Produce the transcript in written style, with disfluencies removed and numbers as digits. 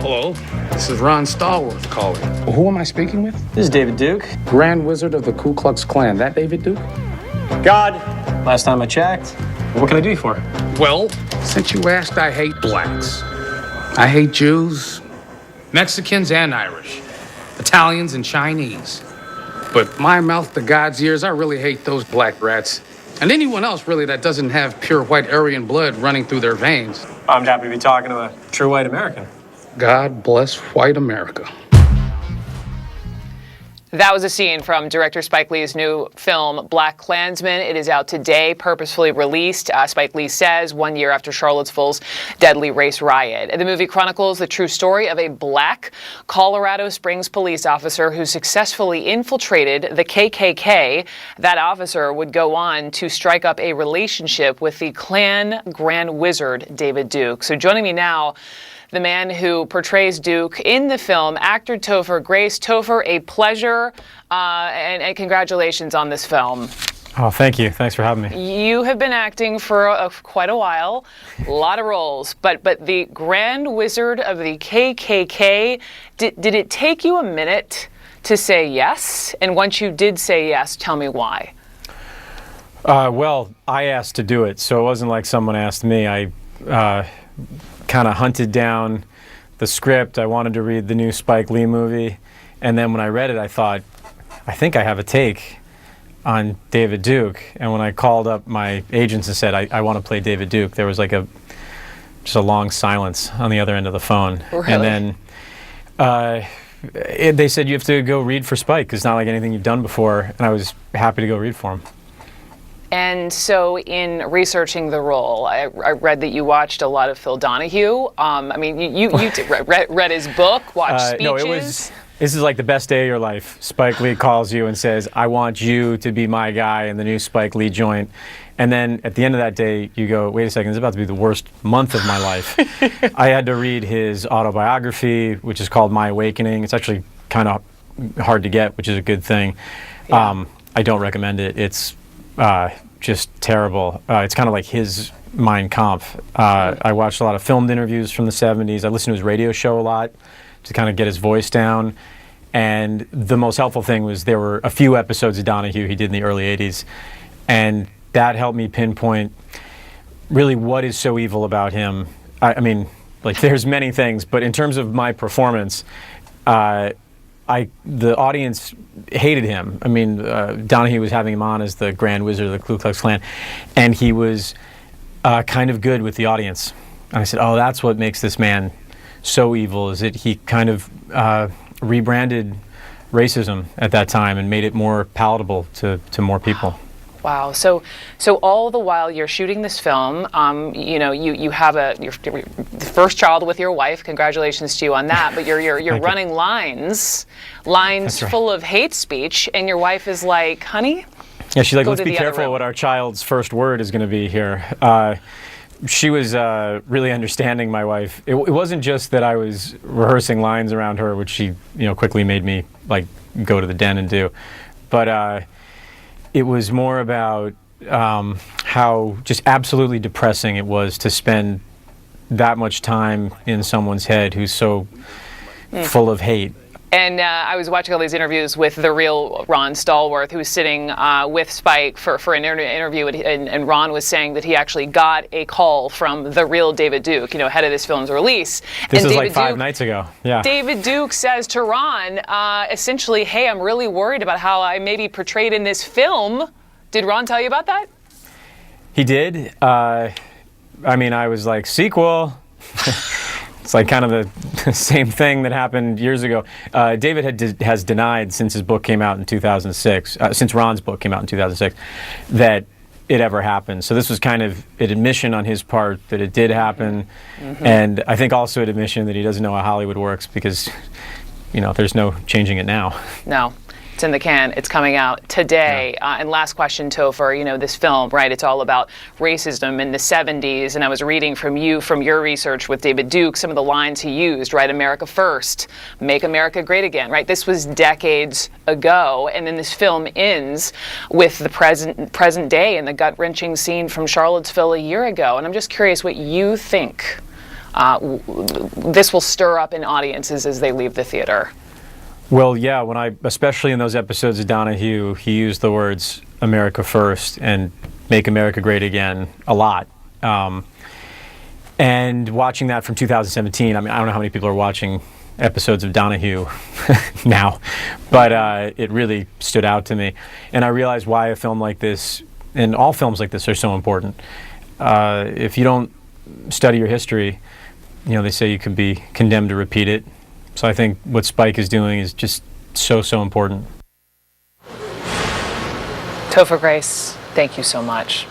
Hello, this is Ron Stallworth calling. Well, who am I speaking with? This is David Duke. Grand Wizard of the Ku Klux Klan. That David Duke? God, last time I checked. What can I do you for? Well, since you asked, I hate blacks. I hate Jews, Mexicans and Irish, Italians and Chinese. But my mouth to God's ears, I really hate those black rats. And anyone else, really, that doesn't have pure white Aryan blood running through their veins. I'm happy to be talking to a true white American. God bless white America. That was a scene from director Spike Lee's new film, BlacKkKlansman. It is out today, purposefully released, Spike Lee says, 1 year after Charlottesville's deadly race riot. The movie chronicles the true story of a black Colorado Springs police officer who successfully infiltrated the KKK. That officer would go on to strike up a relationship with the Klan Grand Wizard, David Duke. So joining me now, the man who portrays Duke in the film, actor Topher Grace. Topher, a pleasure, and congratulations on this film. Oh, thank you. Thanks for having me. You have been acting for quite a while, a lot of roles, but the Grand Wizard of the KKK, did it take you a minute to say yes? And once you did say yes, tell me why. Well, I asked to do it, so it wasn't like someone asked me. I kind of hunted down the script. I wanted to read the new Spike Lee movie, and then when I read it, I thought, I think I have a take on David Duke. And when I called up my agents and said, I want to play David Duke, there was like just a long silence on the other end of the phone. Really? And then they said, you have to go read for Spike, because it's not like anything you've done before, and I was happy to go read for him. And so in researching the role, I read that you watched a lot of Phil Donahue. I mean, you read his book, watched speeches. No, this is like the best day of your life. Spike Lee calls you and says, I want you to be my guy in the new Spike Lee joint. And then at the end of that day, you go, wait a second, this is about to be the worst month of my life. I had to read his autobiography, which is called My Awakening. It's actually kind of hard to get, which is a good thing. Yeah. I don't recommend it. It's just terrible. It's kind of like his Mein Kampf. I watched a lot of filmed interviews from the 70s. I listened to his radio show a lot to kind of get his voice down. And the most helpful thing was there were a few episodes of Donahue he did in the early 80s. And that helped me pinpoint really what is so evil about him. I mean, like there's many things, but in terms of my performance, the audience hated him. I mean, Donahue was having him on as the Grand Wizard of the Ku Klux Klan, and he was kind of good with the audience. And I said, oh, that's what makes this man so evil, is that he kind of rebranded racism at that time and made it more palatable to more people. Wow. So all the while you're shooting this film, you know, you have your first child with your wife. Congratulations to you on that. But you're running lines full of hate speech, and your wife is like, honey. Yeah, she's like, let's be careful what our child's first word is going to be here. She was really understanding, my wife. It wasn't just that I was rehearsing lines around her, which she quickly made me like go to the den and do, but. It was more about how just absolutely depressing it was to spend that much time in someone's head who's so full of hate. And I was watching all these interviews with the real Ron Stallworth, who was sitting with Spike for an interview, and Ron was saying that he actually got a call from the real David Duke, ahead of this film's release. This is like 5 nights ago. Yeah. David Duke says to Ron, essentially, hey, I'm really worried about how I may be portrayed in this film. Did Ron tell you about that? He did. I mean, I was like, sequel. It's like kind of the same thing that happened years ago. David has denied since his book came out in 2006, since Ron's book came out in 2006, that it ever happened. So this was kind of an admission on his part that it did happen, and I think also an admission that he doesn't know how Hollywood works, because, there's no changing it now. No. It's in the can. It's coming out today. Yeah. And last question, Topher, this film, right, it's all about racism in the 70s. And I was reading from your research with David Duke, some of the lines he used, right? America first, make America great again, right? This was decades ago. And then this film ends with the present day and the gut-wrenching scene from Charlottesville a year ago. And I'm just curious what you think this will stir up in audiences as they leave the theater. Well, yeah, especially in those episodes of Donahue, he used the words America first and make America great again a lot. And watching that from 2017, I mean, I don't know how many people are watching episodes of Donahue now, but it really stood out to me. And I realized why a film like this, and all films like this, are so important. If you don't study your history, they say you could be condemned to repeat it. So I think what Spike is doing is just so important. Topher Grace, thank you so much.